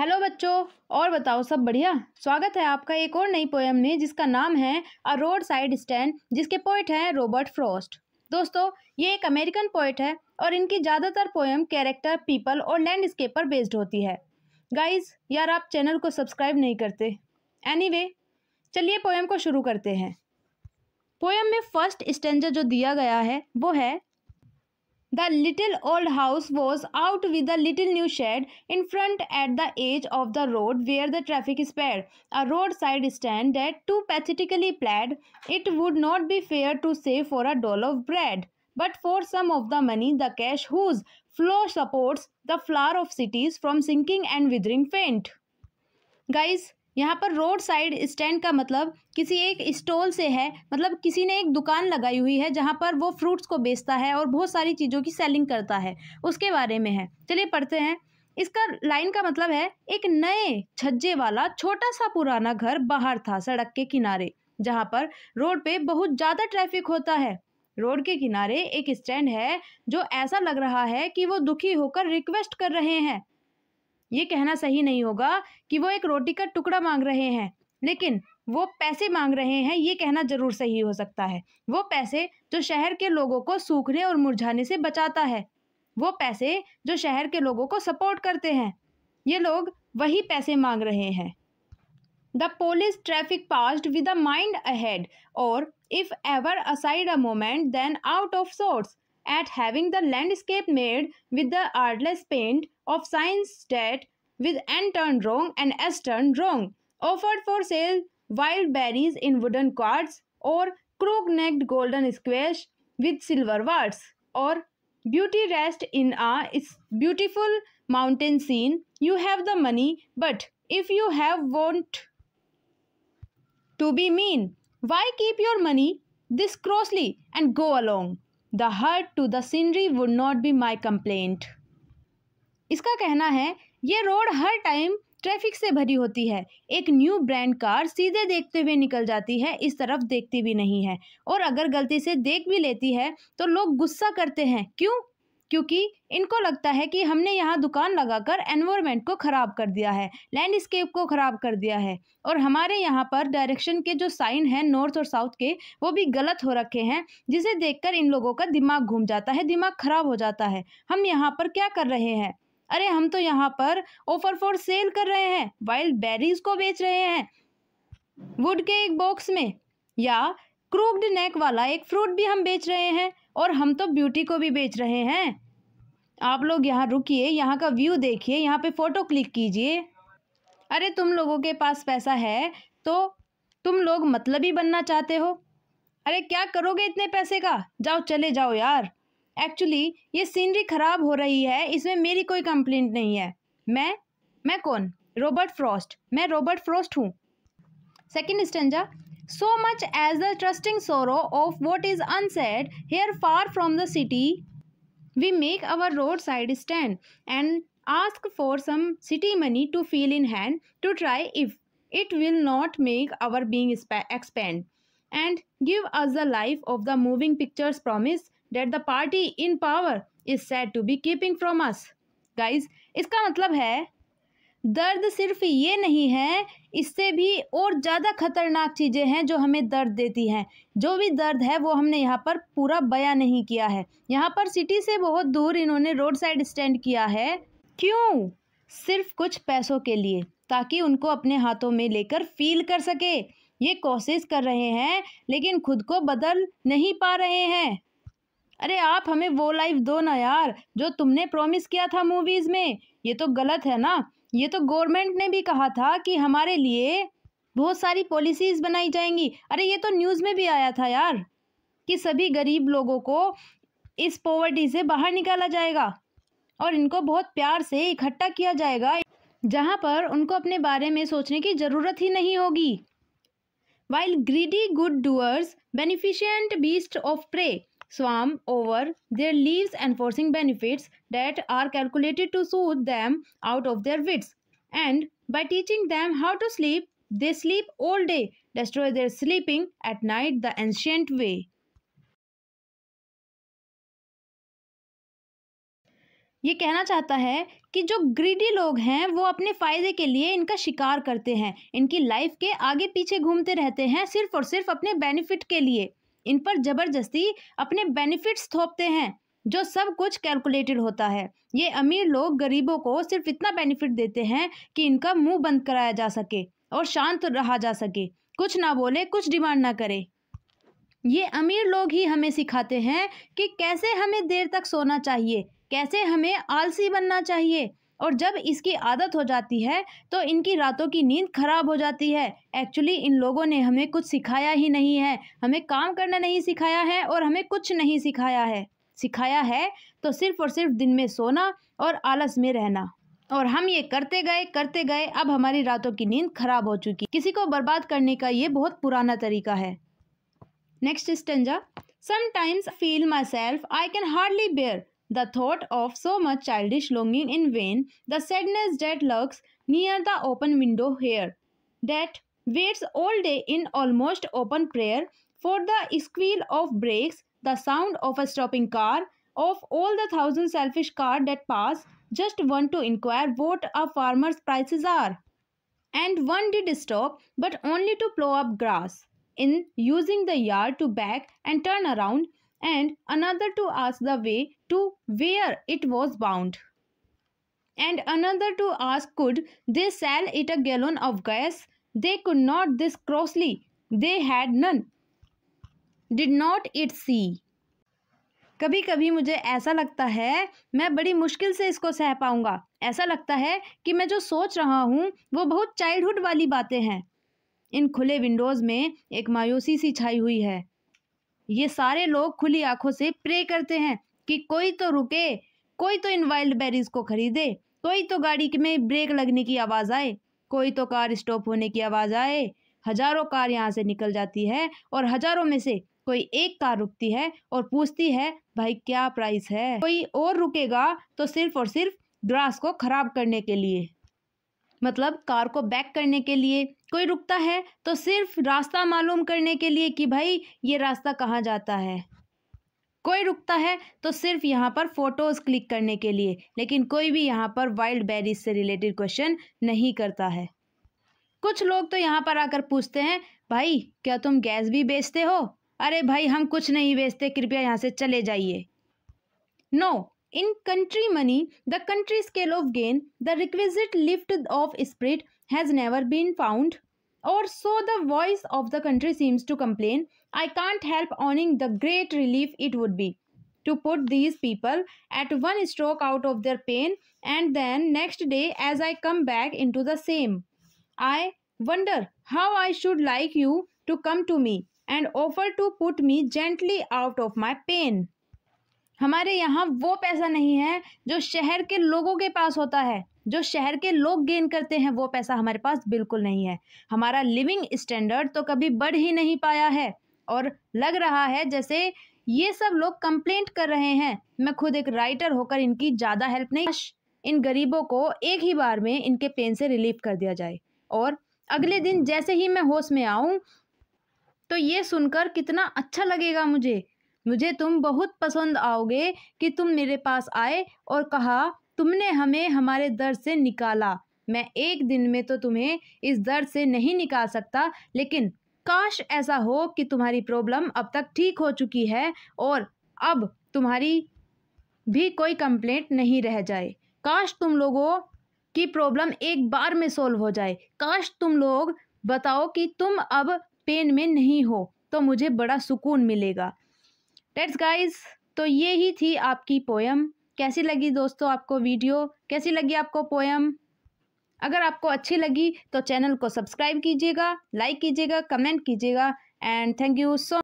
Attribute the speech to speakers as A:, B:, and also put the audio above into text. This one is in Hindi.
A: हेलो बच्चों। और बताओ, सब बढ़िया। स्वागत है आपका एक और नई पोएम में जिसका नाम है अ रोड साइड स्टैंड, जिसके पोइट हैं रॉबर्ट फ्रॉस्ट। दोस्तों, ये एक अमेरिकन पोइट है और इनकी ज़्यादातर पोएम कैरेक्टर, पीपल और लैंडस्केप पर बेस्ड होती है। गाइस, यार आप चैनल को सब्सक्राइब नहीं करते। एनीवे, चलिए पोएम को शुरू करते हैं। पोएम में फर्स्ट स्टैंजा जो दिया गया है वो है, The little old house was out with a little new shed in front at the edge of the road where the traffic sped. A roadside stand that too pathetically plaid, it would not be fair to say for a doll of bread, but for some of the money, the cash whose flow supports the flower of cities from sinking and withering faint. Guys, यहाँ पर रोड साइड स्टैंड का मतलब किसी एक स्टॉल से है, मतलब किसी ने एक दुकान लगाई हुई है जहाँ पर वो फ्रूट्स को बेचता है और बहुत सारी चीज़ों की सेलिंग करता है, उसके बारे में है। चलिए पढ़ते हैं। इसका लाइन का मतलब है, एक नए छज्जे वाला छोटा सा पुराना घर बाहर था सड़क के किनारे, जहाँ पर रोड पे बहुत ज़्यादा ट्रैफिक होता है। रोड के किनारे एक स्टैंड है जो ऐसा लग रहा है कि वो दुखी होकर रिक्वेस्ट कर रहे हैं। ये कहना सही नहीं होगा कि वो एक रोटी का टुकड़ा मांग रहे हैं, लेकिन वो पैसे मांग रहे हैं, ये कहना जरूर सही हो सकता है। वो पैसे जो शहर के लोगों को सूखने और मुरझाने से बचाता है, वो पैसे जो शहर के लोगों को सपोर्ट करते हैं, ये लोग वही पैसे मांग रहे हैं। The police traffic passed with a mind ahead, or if ever aside a moment, then out of sorts at having the landscape made with the artless paint of signs that with N turned wrong and S turned wrong, offered for sale wild berries in wooden carts, or crook-necked golden squash with silver warts, or beauty rest in a beautiful mountain scene. You have the money, but if you have won't to be mean, why keep your money this closely and go along? The hurt to the scenery would not be my complaint. इसका कहना है, ये रोड हर टाइम ट्रैफिक से भरी होती है। एक न्यू ब्रांड कार सीधे देखते हुए निकल जाती है, इस तरफ देखती भी नहीं है, और अगर गलती से देख भी लेती है तो लोग गुस्सा करते हैं। क्यों? क्योंकि इनको लगता है कि हमने यहाँ दुकान लगाकर एनवायरनमेंट को ख़राब कर दिया है, लैंडस्केप को ख़राब कर दिया है, और हमारे यहाँ पर डायरेक्शन के जो साइन हैं नॉर्थ और साउथ के, वो भी गलत हो रखे हैं, जिसे देखकर इन लोगों का दिमाग घूम जाता है, दिमाग ख़राब हो जाता है। हम यहाँ पर क्या कर रहे हैं? अरे हम तो यहाँ पर ऑफर फॉर सेल कर रहे हैं, वाइल्ड बेरीज को बेच रहे हैं वुड के एक बॉक्स में, या क्रूक्ड नेक वाला एक फ्रूट भी हम बेच रहे हैं, और हम तो ब्यूटी को भी बेच रहे हैं। आप लोग यहाँ रुकिए, यहाँ का व्यू देखिए, यहाँ पे फोटो क्लिक कीजिए। अरे तुम लोगों के पास पैसा है तो तुम लोग मतलबी बनना चाहते हो। अरे क्या करोगे इतने पैसे का? जाओ, चले जाओ यार। एक्चुअली ये सीनरी खराब हो रही है, इसमें मेरी कोई कंप्लेंट नहीं है। मैं कौन? Robert Frost. मैं रॉबर्ट फ्रॉस्ट हूँ। Second stanza, so much as the trusting sorrow of what is unsaid, here far from the city, we make our roadside stand and ask for some city money to feel in hand to try if it will not make our being expand and give us the life of the moving pictures promise that the party in power is said to be keeping from us. Guys, इसका मतलब है, दर्द सिर्फ ये नहीं है, इससे भी और ज़्यादा खतरनाक चीज़ें हैं जो हमें दर्द देती हैं। जो भी दर्द है वो हमने यहाँ पर पूरा बयां नहीं किया है। यहाँ पर सिटी से बहुत दूर इन्होंने रोड साइड स्टैंड किया है। क्यों? सिर्फ कुछ पैसों के लिए, ताकि उनको अपने हाथों में लेकर फील कर सके। ये कोशिश कर रहे हैं लेकिन खुद को बदल नहीं पा रहे हैं। अरे आप हमें वो लाइफ दो ना यार, जो तुमने प्रॉमिस किया था मूवीज़ में। ये तो गलत है ना। ये तो गवर्नमेंट ने भी कहा था कि हमारे लिए बहुत सारी पॉलिसीज़ बनाई जाएंगी। अरे ये तो न्यूज़ में भी आया था यार कि सभी गरीब लोगों को इस पॉवर्टी से बाहर निकाला जाएगा और इनको बहुत प्यार से इकट्ठा किया जाएगा, जहां पर उनको अपने बारे में सोचने की ज़रूरत ही नहीं होगी। While greedy good doers, beneficent beasts of prey swarm over their leaves enforcing benefits that are calculated to soothe them out of their wits, and by teaching them how to sleep, they sleep all day, destroy their sleeping at night the ancient way. ये कहना चाहता है कि जो ग्रीडी लोग हैं वो अपने फ़ायदे के लिए इनका शिकार करते हैं, इनकी लाइफ के आगे पीछे घूमते रहते हैं सिर्फ और सिर्फ अपने बेनिफिट के लिए। इन पर ज़बरदस्ती अपने बेनिफिट्स थोपते हैं, जो सब कुछ कैलकुलेटेड होता है। ये अमीर लोग गरीबों को सिर्फ इतना बेनिफिट देते हैं कि इनका मुंह बंद कराया जा सके और शांत रहा जा सके, कुछ ना बोले, कुछ डिमांड ना करे। ये अमीर लोग ही हमें सिखाते हैं कि कैसे हमें देर तक सोना चाहिए, कैसे हमें आलसी बनना चाहिए, और जब इसकी आदत हो जाती है तो इनकी रातों की नींद खराब हो जाती है। एक्चुअली इन लोगों ने हमें कुछ सिखाया ही नहीं है, हमें काम करना नहीं सिखाया है और हमें कुछ नहीं सिखाया है तो सिर्फ और सिर्फ दिन में सोना और आलस में रहना। और हम ये करते गए, अब हमारी रातों की नींद खराब हो चुकी। किसी को बर्बाद करने का ये बहुत पुराना तरीका है। Next stanza. Sometimes I feel myself I can hardly bear the thought of so much childish longing in vain, the sadness that lurks near the open window here, that waits all day in almost open prayer for the squeal of brakes, the sound of a stopping car, of all the thousand selfish cars that pass, just one to inquire what a farmer's prices are. And one did stop, but only to plow up grass, in using the yard to back and turn around, and another to ask the way to where it was bound, and another to ask could they sell it a gallon of gas. They could not this crossly, they had none. Did not it see? कभी कभी मुझे ऐसा लगता है मैं बड़ी मुश्किल से इसको सह पाऊंगा। ऐसा लगता है कि मैं जो सोच रहा हूँ वो बहुत चाइल्डहुड वाली बातें हैं। इन खुले विंडोज़ में एक मायूसी सी छाई हुई है। ये सारे लोग खुली आंखों से प्रे करते हैं कि कोई तो रुके, कोई तो इन वाइल्ड बेरीज को खरीदे, कोई तो गाड़ी में ब्रेक लगने की आवाज़ आए, कोई तो कार स्टॉप होने की आवाज़ आए। हजारों कार यहाँ से निकल जाती है और हजारों में से कोई एक कार रुकती है और पूछती है भाई क्या प्राइस है। कोई और रुकेगा तो सिर्फ और सिर्फ ग्रास को खराब करने के लिए, मतलब कार को बैक करने के लिए। कोई रुकता है तो सिर्फ रास्ता मालूम करने के लिए कि भाई ये रास्ता कहाँ जाता है। कोई रुकता है तो सिर्फ यहाँ पर फोटोज़ क्लिक करने के लिए, लेकिन कोई भी यहाँ पर वाइल्ड बेरीज से रिलेटेड क्वेश्चन नहीं करता है। कुछ लोग तो यहाँ पर आकर पूछते हैं भाई क्या तुम गैस भी बेचते हो? अरे भाई हम कुछ नहीं बेचते, कृपया यहाँ से चले जाइए। No, in country money, the country scale of gain, the requisite lift of spirit has never been found, or so the voice of the country seems to complain. I can't help owning the great relief it would be to put these people at one stroke out of their pain, and then next day as I come back into the same, I wonder how I should like you to come to me and offer to put me gently out of my pain. हमारे यहाँ वो पैसा नहीं है जो शहर के लोगों के पास होता है, जो शहर के लोग गेन करते हैं, वो पैसा हमारे पास बिल्कुल नहीं है। हमारा लिविंग स्टैंडर्ड तो कभी बढ़ ही नहीं पाया है और लग रहा है जैसे ये सब लोग कंप्लेंट कर रहे हैं। मैं खुद एक राइटर होकर इनकी ज़्यादा हेल्प नहीं, इन गरीबों को एक ही बार में इनके पेन से रिलीफ कर दिया जाए और अगले दिन जैसे ही मैं होश में आऊँ तो ये सुनकर कितना अच्छा लगेगा मुझे तुम बहुत पसंद आओगे कि तुम मेरे पास आए और कहा तुमने हमें हमारे दर्द से निकाला। मैं एक दिन में तो तुम्हें इस दर्द से नहीं निकाल सकता, लेकिन काश ऐसा हो कि तुम्हारी प्रॉब्लम अब तक ठीक हो चुकी है और अब तुम्हारी भी कोई कंप्लेंट नहीं रह जाए। काश तुम लोगों की प्रॉब्लम एक बार में सोल्व हो जाए। काश तुम लोग बताओ कि तुम अब पेन में नहीं हो, तो मुझे बड़ा सुकून मिलेगा। डेट्स गाइज, तो ये ही थी आपकी पोयम। कैसी लगी दोस्तों आपको वीडियो? कैसी लगी आपको पोयम? अगर आपको अच्छी लगी तो चैनल को सब्सक्राइब कीजिएगा, लाइक कीजिएगा, कमेंट कीजिएगा एंड थैंक यू सो